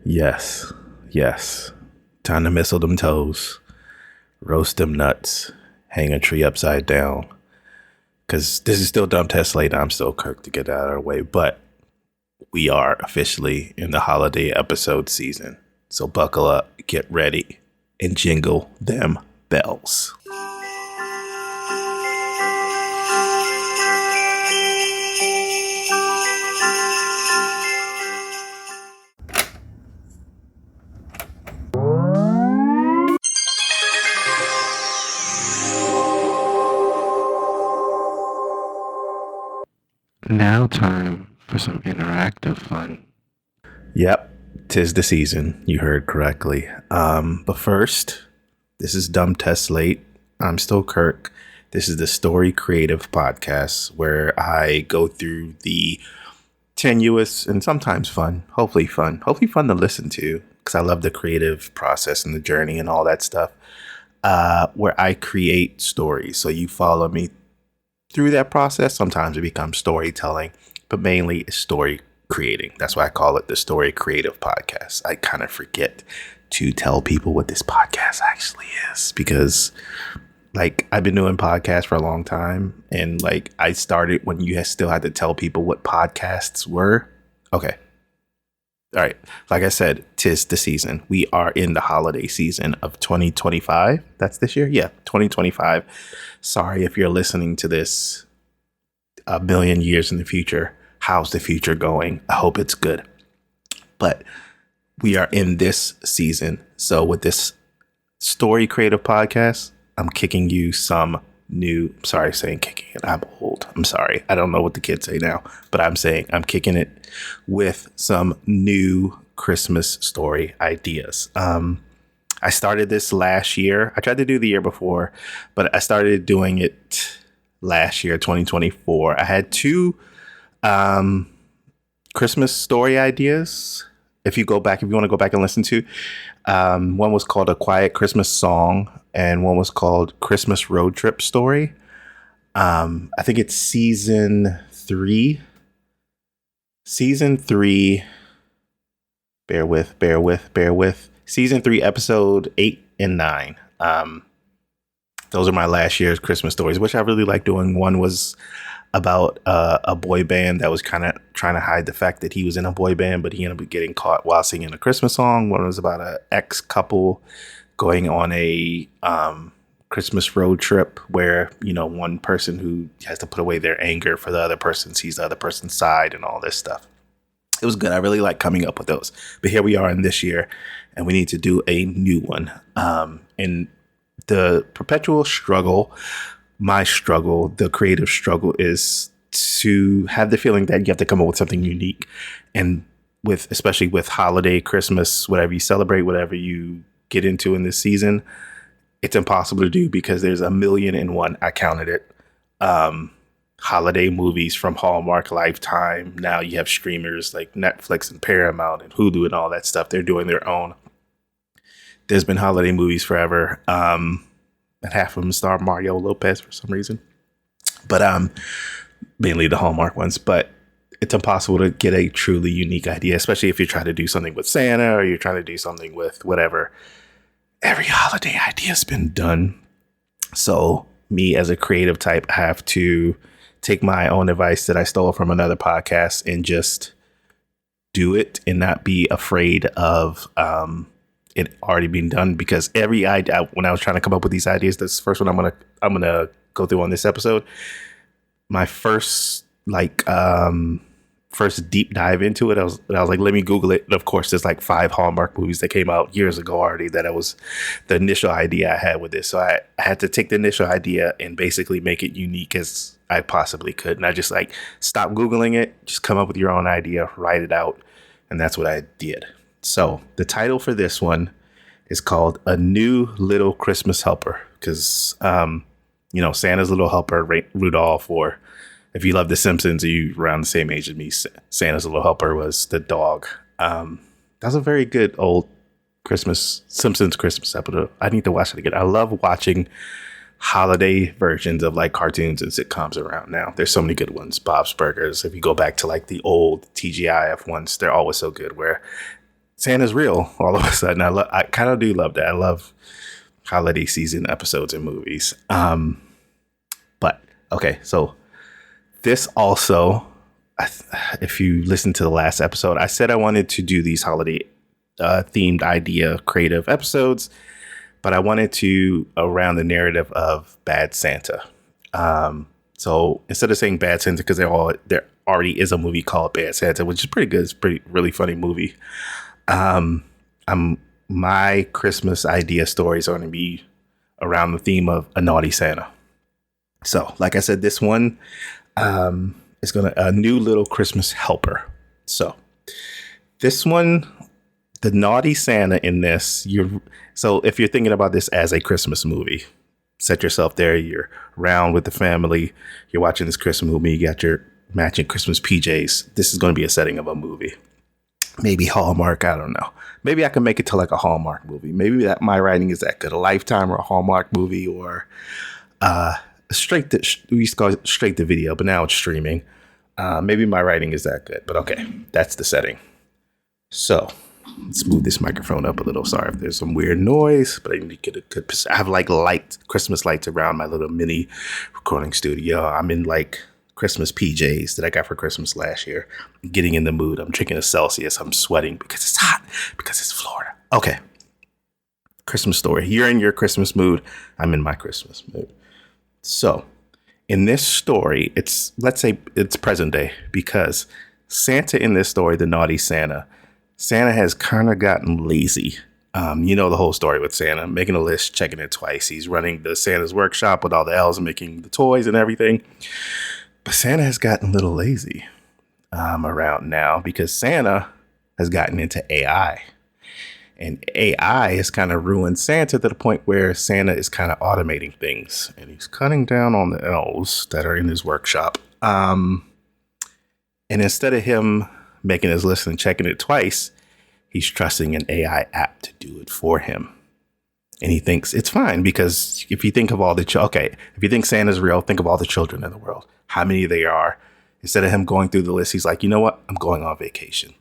Yes, yes. Time to mistle them toes, roast them nuts, hang a tree upside down. Because this is still Dumb Test Late. I'm still Kirk to get out of our way. But we are officially in the holiday episode season. So buckle up, get ready, and jingle them bells. Now time for some interactive fun. Yep, 'tis the season. You heard correctly. But first, this is Dumb Test Late. I'm still Kirk. This is the Story Creative Podcast where I go through the tenuous and sometimes hopefully fun to listen to because I love the creative process and the journey and all that stuff. Where I create stories. So you follow me through that process. Sometimes it becomes storytelling, but mainly it's story creating. That's why I call it the Story Creative Podcast. I kind of forget to tell people what this podcast actually is because I've been doing podcasts for a long time, and I started when you still had to tell people what podcasts were. Okay. All right. Like I said, 'tis the season. We are in the holiday season of 2025. That's this year? Yeah, 2025. Sorry if you're listening to this a million years in the future. How's the future going? I hope it's good. But we are in this season. So with this Story Creative Podcast, I'm kicking you some new, sorry, saying kicking it. I'm old. I'm sorry. I don't know what the kids say now, but I'm saying I'm kicking it with some new Christmas story ideas. I started this last year. I tried to do the year before, but I started doing it last year, 2024. I had two Christmas story ideas. If you want to go back and listen to, one was called A Quiet Christmas Song and one was called Christmas Road Trip Story. I think it's season 3. Season 3. Bear with. Season 3, episode 8 and 9. Those are my last year's Christmas stories, which I really like doing. One was about a boy band that was kind of trying to hide the fact that he was in a boy band, but he ended up getting caught while singing a Christmas song. One was about an ex couple going on a Christmas road trip where, one person who has to put away their anger for the other person sees the other person's side and all this stuff. It was good. I really like coming up with those. But here we are in this year, and we need to do a new one. And the perpetual struggle, my struggle, the creative struggle is to have the feeling that you have to come up with something unique. And especially with holiday, Christmas, whatever you celebrate, whatever you get into in this season, it's impossible to do because there's 1,000,001, I counted it, holiday movies from Hallmark, Lifetime. Now you have streamers like Netflix and Paramount and Hulu and all that stuff. They're doing their own. There's been holiday movies forever. And half of them star Mario Lopez for some reason, but mainly the Hallmark ones. But it's impossible to get a truly unique idea, especially if you're trying to do something with Santa or you're trying to do something with whatever. Every holiday idea has been done. So me as a creative type, I have to take my own advice that I stole from another podcast and just do it and not be afraid of it already being done, because every idea, when I was trying to come up with these ideas, this first one I'm gonna go through on this episode. My first first deep dive into it, I was like, let me Google it. And of course, there's 5 Hallmark movies that came out years ago already. That was the initial idea I had with this. So I had to take the initial idea and basically make it unique as I possibly could. And I just stop Googling it, just come up with your own idea, write it out, and that's what I did. So the title for this one is called A New Little Christmas Helper, because, Santa's Little Helper, Rudolph, or if you love The Simpsons, you around the same age as me, Santa's Little Helper was the dog. That's a very good old Simpsons Christmas episode. I need to watch it again. I love watching holiday versions of cartoons and sitcoms around now. There's so many good ones. Bob's Burgers. If you go back to the old TGIF ones, they're always so good, where Santa's real all of a sudden. I kind of do love that. I love holiday season episodes and movies. But okay, so this also, if you listen to the last episode, I said I wanted to do these holiday themed idea creative episodes, but I wanted to around the narrative of Bad Santa. So instead of saying Bad Santa, because there already is a movie called Bad Santa, which is pretty good. It's really funny movie. My Christmas idea stories are going to be around the theme of a naughty Santa. So, like I said, this one is a new little Christmas helper. So, this one, the naughty Santa in this, so if you're thinking about this as a Christmas movie, set yourself there. You're around with the family. You're watching this Christmas movie. You got your matching Christmas PJs. This is going to be a setting of a movie. Maybe Hallmark. I don't know. Maybe I can make it to like a Hallmark movie. Maybe that my writing is that good. A Lifetime or a Hallmark movie, or we used to call it straight to video, but now it's streaming. Maybe my writing is that good. But okay, that's the setting. So let's move this microphone up a little. Sorry if there's some weird noise, but I need to get a good. I have like Christmas lights around my little mini recording studio. I'm in like Christmas PJs that I got for Christmas last year. I'm getting in the mood. I'm drinking a Celsius. I'm sweating because it's hot, because it's Florida. Okay. Christmas story. You're in your Christmas mood. I'm in my Christmas mood. So in this story, let's say it's present day, because Santa in this story, the naughty Santa has kind of gotten lazy. You know the whole story with Santa, making a list, checking it twice. He's running the Santa's workshop with all the elves and making the toys and everything. But Santa has gotten a little lazy around now, because Santa has gotten into AI. And AI has kind of ruined Santa to the point where Santa is kind of automating things. And he's cutting down on the elves that are in his workshop. And instead of him making his list and checking it twice, he's trusting an AI app to do it for him. And he thinks it's fine, because if you think of all if you think Santa's real, think of all the children in the world, how many there are. Instead of him going through the list, he's like, you know what? I'm going on vacation.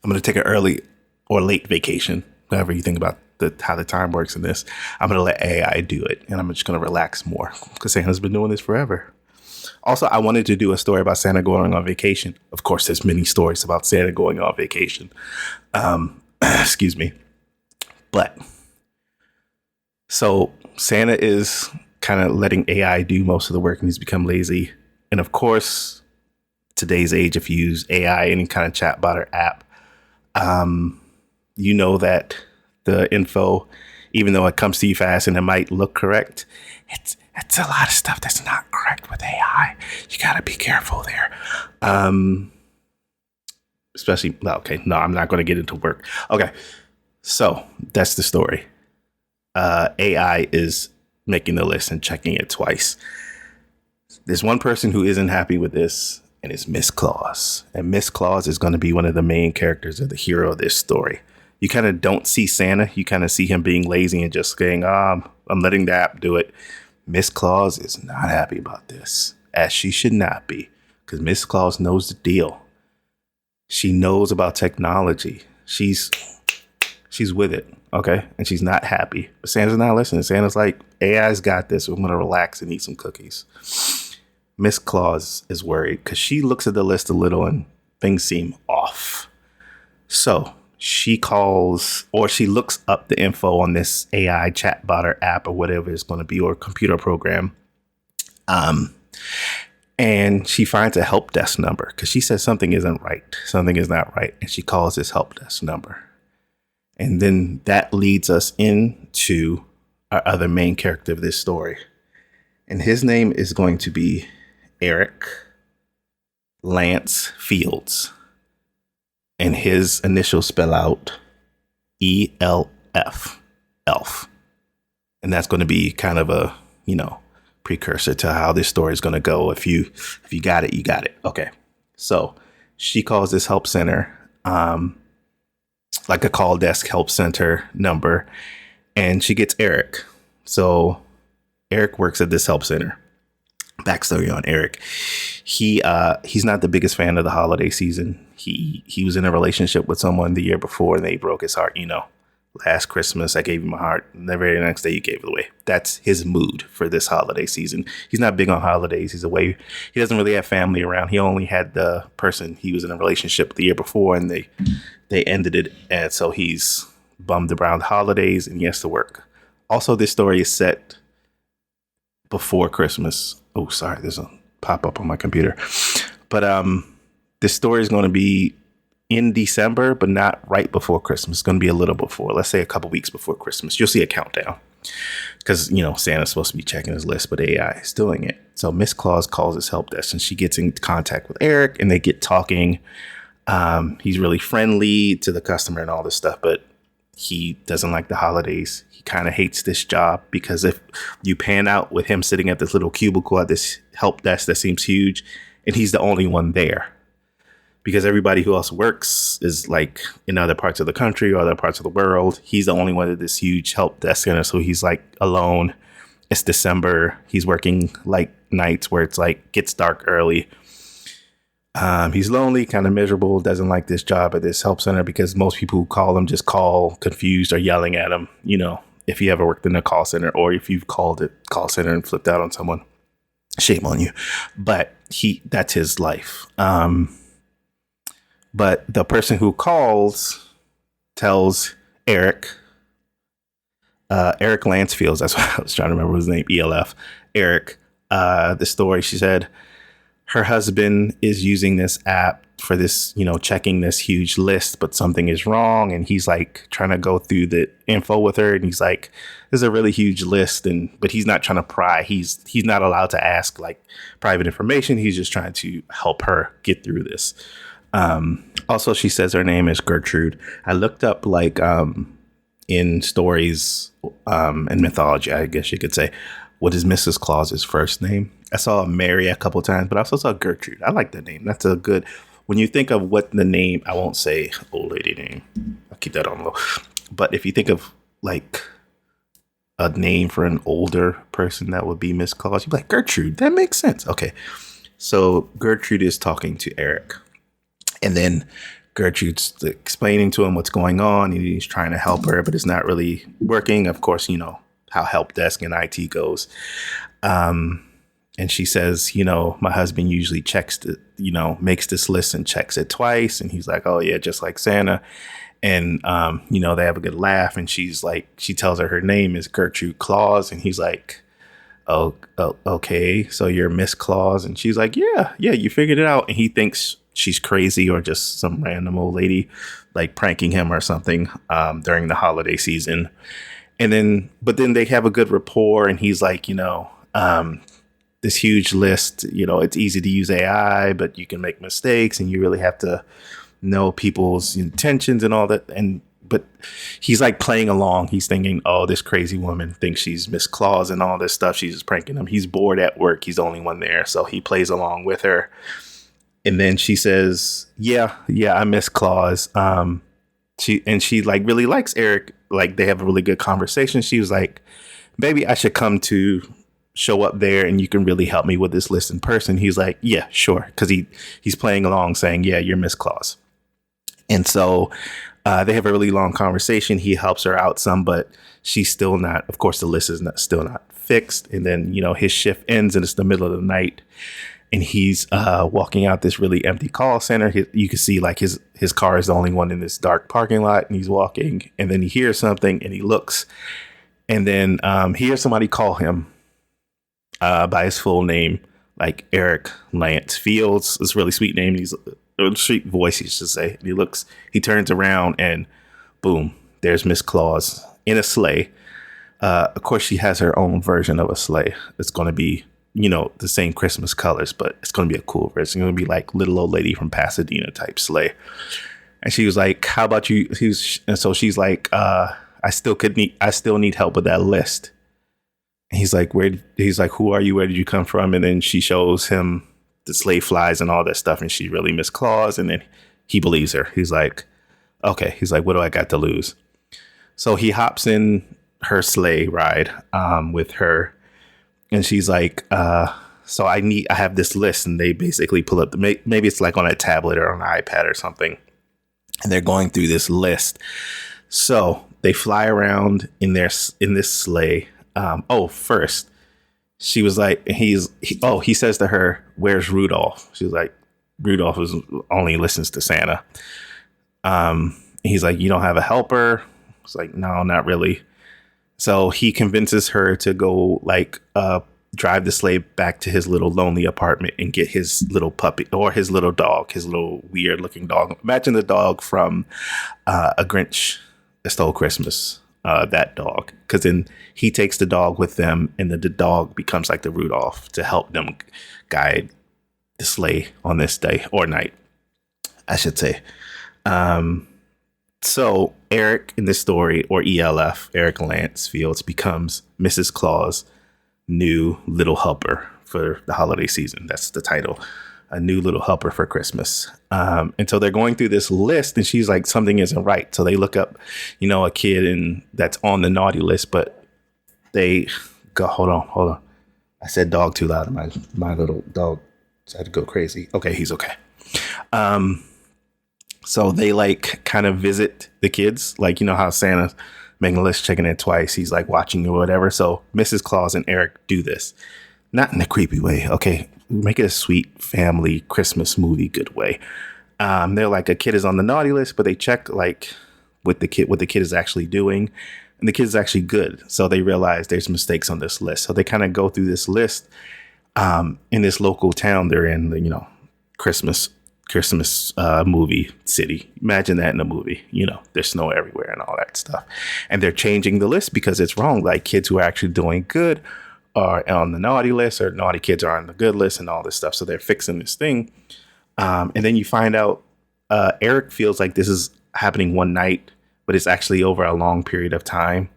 I'm going to take an early or late vacation, whatever you think about how the time works in this. I'm going to let AI do it, and I'm just going to relax more, because Santa's been doing this forever. Also, I wanted to do a story about Santa going on vacation. Of course, there's many stories about Santa going on vacation. Excuse me. But so Santa is kind of letting AI do most of the work, and he's become lazy. And of course, today's age, if you use AI, any kind of chatbot or app, you know that the info, even though it comes to you fast and it might look correct, it's a lot of stuff that's not correct with AI. You got to be careful there. Especially, I'm not going to get into work. Okay, so that's the story. AI is making the list and checking it twice. There's one person who isn't happy with this, and it's Miss Claus. And Miss Claus is going to be one of the main characters of the hero of this story. You kind of don't see Santa. You kind of see him being lazy and just saying, I'm letting the app do it. Miss Claus is not happy about this, as she should not be, because Miss Claus knows the deal. She knows about technology. She's with it, okay? And she's not happy. But Santa's not listening. Santa's like, AI's got this. We're going to relax and eat some cookies. Miss Claus is worried because she looks at the list a little and things seem off. So she calls, or she looks up the info on this AI chatbot or app or whatever it's going to be, or computer program. And she finds a help desk number because she says something isn't right. Something is not right. And she calls this help desk number. And then that leads us into our other main character of this story. And his name is going to be Eric Lance Fields. And his initials spell out ELF, elf. And that's going to be kind of a, precursor to how this story is going to go. If you got it, you got it. Okay. So she calls this help center, like a call desk help center number, and she gets Eric. So Eric works at this help center. backstory on Eric. He's not the biggest fan of the holiday season. He was in a relationship with someone the year before and they broke his heart. Last Christmas I gave him my heart, and the very next day you gave it away. That's his mood for this holiday season. He's not big on holidays. He's away. He doesn't really have family around. He only had the person he was in a relationship the year before, and they ended it, and so he's bummed around holidays and he has to work. Also, this story is set before Christmas. Oh, sorry, there's a pop up on my computer. But this story is going to be in December, but not right before Christmas. It's going to be a little before, let's say a couple weeks before Christmas. You'll see a countdown because, Santa's supposed to be checking his list, but AI is doing it. So Miss Claus calls his help desk and she gets in contact with Eric and they get talking. He's really friendly to the customer and all this stuff, but he doesn't like the holidays. He kind of hates this job because if you pan out with him sitting at this little cubicle at this help desk that seems huge, and he's the only one there because everybody who else works is like in other parts of the country or other parts of the world. He's the only one at this huge help desk center. So he's like alone. It's December. He's working like nights where it's like gets dark early. He's lonely, kind of miserable, doesn't like this job at this help center because most people who call him just call confused or yelling at him. If you ever worked in a call center or if you've called a call center and flipped out on someone, shame on you. But that's his life. But the person who calls tells Eric Lansfield, that's what I was trying to remember his name, ELF, Eric, the story. She said, her husband is using this app for this, checking this huge list, but something is wrong. And he's like trying to go through the info with her. And he's like, there's a really huge list. But he's not trying to pry. He's not allowed to ask like private information. He's just trying to help her get through this. Also, she says her name is Gertrude. I looked up like in stories and mythology, I guess you could say, what is Mrs. Claus's first name? I saw Mary a couple times, but I also saw Gertrude. I like that name. That's a good, when you think of what the name, I won't say old lady name. I'll keep that on low. But if you think of like a name for an older person, that would be Miss Claus. You'd be like, Gertrude, that makes sense. Okay. So Gertrude is talking to Eric. And then Gertrude's explaining to him what's going on. And he's trying to help her, but it's not really working. Of course, how help desk and IT goes. And she says, my husband usually makes this list and checks it twice. And he's like, oh, yeah, just like Santa. And, they have a good laugh. And she's like, she tells her name is Gertrude Claus. And he's like, oh, okay, so you're Miss Claus. And she's like, yeah, you figured it out. And he thinks she's crazy or just some random old lady like pranking him or something during the holiday season. But then they have a good rapport. And he's like, this huge list, it's easy to use AI, but you can make mistakes and you really have to know people's intentions and all that. But he's like playing along. He's thinking, oh, this crazy woman thinks she's Miss Claus and all this stuff. She's just pranking him. He's bored at work. He's the only one there. So he plays along with her. And then she says, yeah, I'm Miss Claus. She like really likes Eric. Like they have a really good conversation. She was like, maybe I should come to show up there and you can really help me with this list in person. He's like, yeah, sure. Because he's playing along saying, yeah, you're Miss Claus. And so they have a really long conversation. He helps her out some, but she's still not, of course, the list is still not fixed. And then, his shift ends and it's the middle of the night. And he's walking out this really empty call center. You can see like his car is the only one in this dark parking lot. And he's walking and then he hears something and he looks. And then he hears somebody call him by his full name, like Eric Lance Fields. It's a really sweet name. He's a sweet voice, he should say. And he turns around and boom, there's Miss Claus in a sleigh. Of course, she has her own version of a sleigh. It's going to be, the same Christmas colors, but it's going to be a cool version. It's going to be like little old lady from Pasadena type sleigh. And she was like, how about you? And so she's like, I still need help with that list. And he's like, who are you? Where did you come from? And then she shows him the sleigh flies and all that stuff. And she really Miss Claus. And then he believes her. He's like, okay. He's like, what do I got to lose? So he hops in her sleigh ride with her. And she's like, So I have this list, and they basically pull up maybe it's like on a tablet or on an iPad or something, and they're going through this list. So they fly around in this sleigh. First she was like, he says to her, "Where's Rudolph?" She's like, "Rudolph only listens to Santa." He's like, "You don't have a helper?" It's like, "No, not really." So he convinces her to go drive the sleigh back to his little lonely apartment and get his little puppy or his little dog, his little weird looking dog. Imagine the dog from A Grinch That Stole Christmas, that dog. Because then he takes the dog with them, and the dog becomes like the Rudolph to help them guide the sleigh on this day or night, I should say. So Eric in this story, or ELF, Eric Lance Fields, becomes Mrs. Claus' new little helper for the holiday season. That's the title. A new little helper for Christmas. And so they're going through this list, and she's like, something isn't right. So they look up, a kid that's on the naughty list, but they go, hold on. I said dog too loud. My little dog had to go crazy. Okay, he's okay. So they kind of visit the kids, how Santa's making a list, checking it twice. He's watching or whatever. So Mrs. Claus and Eric do this, not in a creepy way. Okay, make it a sweet family Christmas movie good way. They're like, a kid is on the naughty list, but they check what the kid is actually doing, and the kid is actually good. So they realize there's mistakes on this list. So they kind of go through this list in this local town they're in. Christmas movie city. Imagine that in a movie. There's snow everywhere and all that stuff. And they're changing the list because it's wrong. Like, kids who are actually doing good are on the naughty list, or naughty kids are on the good list, and all this stuff. So they're fixing this thing. And then you find out Eric feels like this is happening one night, but it's actually over a long period of time.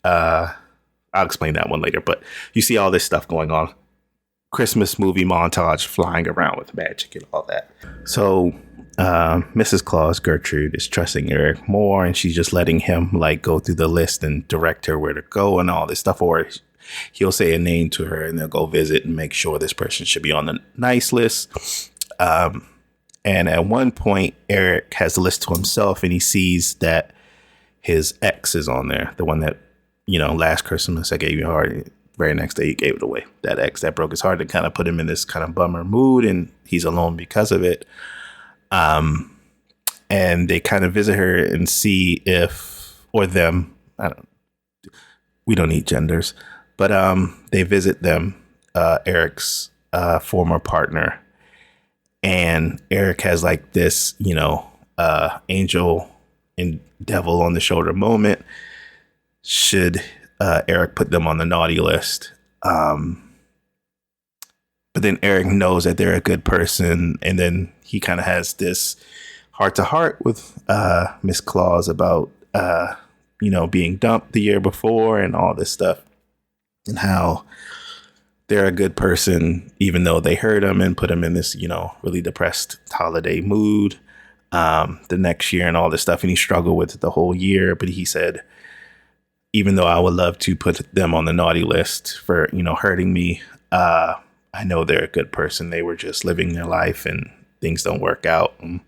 I'll explain that one later. But you see all this stuff going on. Christmas movie montage, flying around with magic and all that. So Mrs. Claus, Gertrude, is trusting Eric more, and she's just letting him go through the list and direct her where to go and all this stuff. Or he'll say a name to her, and they'll go visit and make sure this person should be on the nice list. And at one point, Eric has the list to himself, and he sees that his ex is on there. The one that, last Christmas I gave you a heart. Very next day, he gave it away. That ex that broke his heart, to kind of put him in this kind of bummer mood, and he's alone because of it. And they kind of visit her and see we don't need genders, but they visit them, Eric's former partner, and Eric has this, angel and devil on the shoulder moment. Should Eric put them on the naughty list? But then Eric knows that they're a good person, and then he kind of has this heart-to-heart with Miss Claus about being dumped the year before and all this stuff, and how they're a good person even though they hurt him and put him in this really depressed holiday mood the next year and all this stuff. And he struggled with it the whole year, but he said, even though I would love to put them on the naughty list for, hurting me, I know they're a good person. They were just living their life and things don't work out. And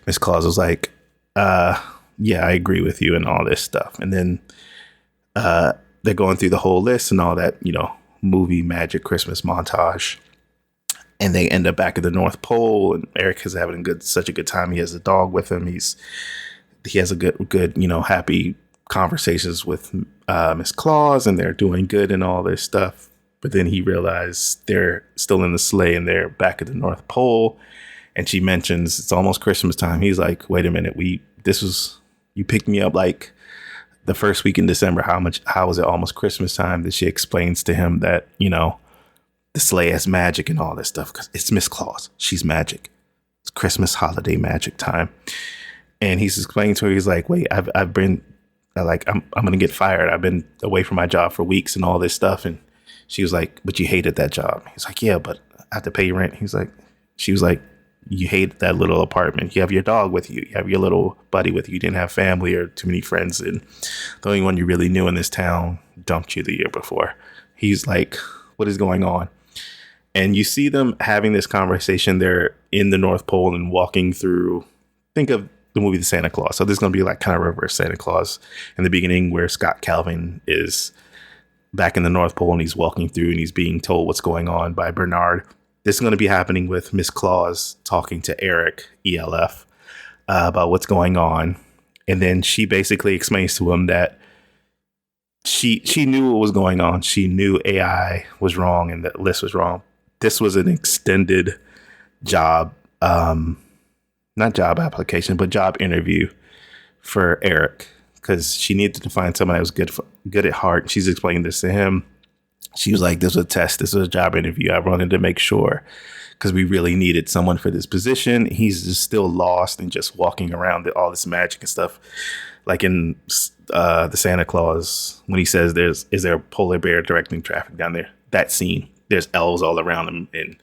Miss Claus was like, yeah, I agree with you and all this stuff. And then they're going through the whole list and all that, movie magic Christmas montage. And they end up back at the North Pole, and Eric is having such a good time. He has a dog with him. He has a good, happy conversations with Miss Claus, and they're doing good and all this stuff. But then he realized they're still in the sleigh and they're back at the North Pole, and she mentions it's almost Christmas time. He's like, wait a minute, you picked me up the first week in December. How is it almost Christmas time? That she explains to him that the sleigh has magic and all this stuff, because it's Miss Claus. She's magic. It's Christmas holiday magic time. And he's explaining to her, he's like, wait, I've been I'm going to get fired. I've been away from my job for weeks and all this stuff. And she was like, but you hated that job. He's like, yeah, but I have to pay your rent. She was like, you hate that little apartment. You have your dog with you. You have your little buddy with you. You didn't have family or too many friends. And the only one you really knew in this town dumped you the year before. He's like, what is going on? And you see them having this conversation. They're in the North Pole and walking through. Think of the movie The Santa Claus. So there's going to be like kind of reverse Santa Claus in the beginning, where Scott Calvin is back in the North Pole and he's walking through and he's being told what's going on by Bernard. This is going to be happening with Miss Claus talking to Eric, ELF, about what's going on. And then she basically explains to him that she knew what was going on. She knew AI was wrong and that List was wrong. This was an extended job, not job application, but job interview for Eric, because she needed to find someone that was good at heart. She's explaining this to him. She was like, this was a test. This was a job interview. I wanted to make sure, because we really needed someone for this position. He's just still lost and just walking around all this magic and stuff. Like in the Santa Claus, when he says, is there a polar bear directing traffic down there? That scene, there's elves all around him, and,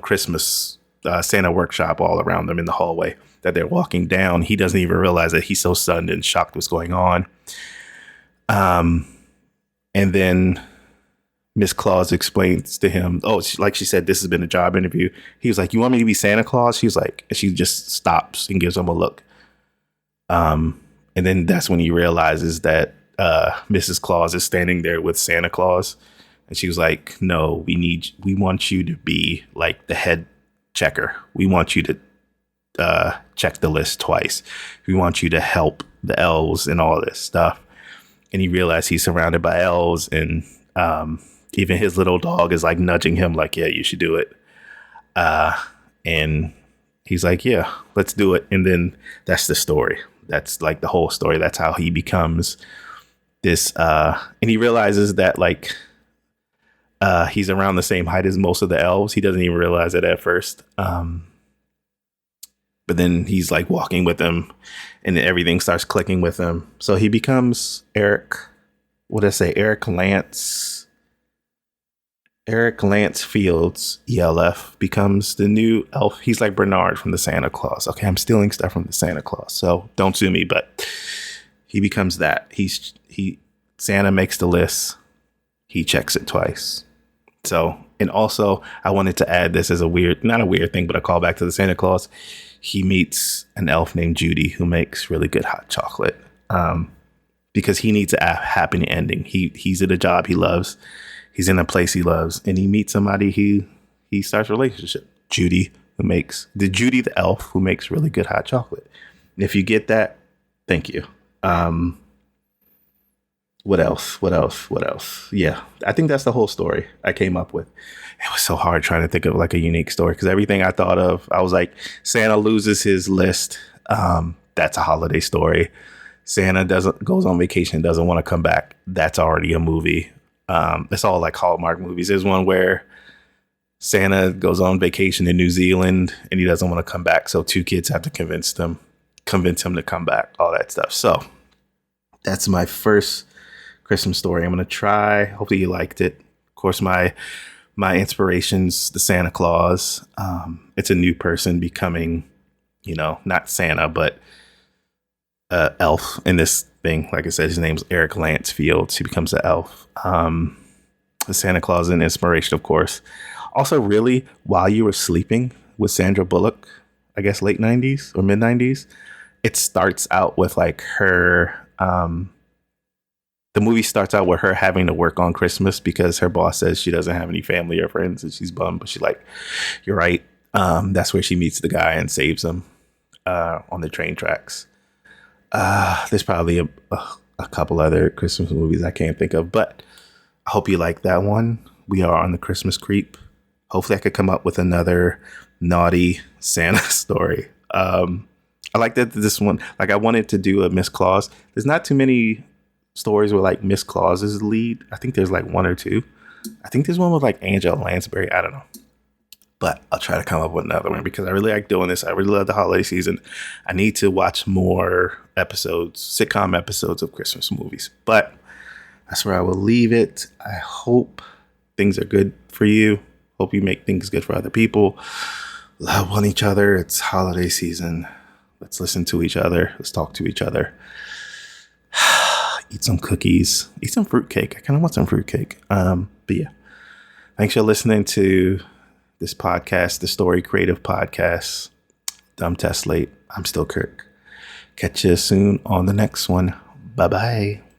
Christmas Santa workshop all around them in the hallway that they're walking down. He doesn't even realize that he's so stunned and shocked what's going on. And then Miss Claus explains to him, like she said, this has been a job interview. He was like, you want me to be Santa Claus? She's like, and she just stops and gives him a look. And then that's when he realizes that Mrs. Claus is standing there with Santa Claus. And she was like, no, we want you to be like the head checker. We want you to check the list twice. We want you to help the elves and all this stuff. And he realized he's surrounded by elves, and even his little dog is like nudging him like, yeah, you should do it. And he's like, yeah, let's do it. And then that's the story. That's like the whole story. That's how he becomes this. And he realizes that like he's around the same height as most of the elves. He doesn't even realize it at first. But then he's like walking with them and everything starts clicking with him. So he becomes Eric. What did I say? Eric Lance Fields, ELF, becomes the new elf. He's like Bernard from the Santa Claus. Okay, I'm stealing stuff from the Santa Claus, so don't sue me, but he becomes that. Santa makes the list. He checks it twice. So, and also I wanted to add this as not a weird thing, but a callback to the Santa Claus. He meets an elf named Judy who makes really good hot chocolate. Because he needs a happy ending. He's at a job he loves. He's in a place he loves, and he meets somebody he starts a relationship. Judy the elf who makes really good hot chocolate. And if you get that, thank you. What else? Yeah, I think that's the whole story I came up with. It was so hard trying to think of like a unique story, because everything I thought of, I was like, Santa loses his list. That's a holiday story. Santa goes on vacation, doesn't want to come back. That's already a movie. It's all like Hallmark movies. There's one where Santa goes on vacation in New Zealand and he doesn't want to come back. So two kids have to convince him to come back, all that stuff. So that's my first Christmas story. I'm going to try. Hopefully you liked it. Of course, my inspiration's the Santa Claus. It's a new person becoming, not Santa, but elf in this thing. Like I said, his name's Eric Lance Fields. He becomes an elf. The Santa Claus is an inspiration, of course. Also, really, While You Were Sleeping with Sandra Bullock, I guess late 90s or mid 90s, it starts out with like her, the movie starts out with her having to work on Christmas because her boss says she doesn't have any family or friends and she's bummed, but she's like, you're right. That's where she meets the guy and saves him on the train tracks. There's probably a couple other Christmas movies I can't think of, but I hope you like that one. We are on the Christmas creep. Hopefully I could come up with another naughty Santa story. I like that this one, like I wanted to do a Miss Claus. There's not too many stories where like Miss Claus is the lead. I think there's like one or two. I think there's one with like Angela Lansbury. I don't know. But I'll try to come up with another one because I really like doing this. I really love the holiday season. I need to watch more sitcom episodes of Christmas movies. But that's where I will leave it. I hope things are good for you. Hope you make things good for other people. Love on each other. It's holiday season. Let's listen to each other. Let's talk to each other. Eat some cookies. Eat some fruitcake. I kind of want some fruitcake. But yeah. Thanks for listening to this podcast, the Story Creative Podcast. Dumb Test Late. I'm still Kirk. Catch you soon on the next one. Bye bye.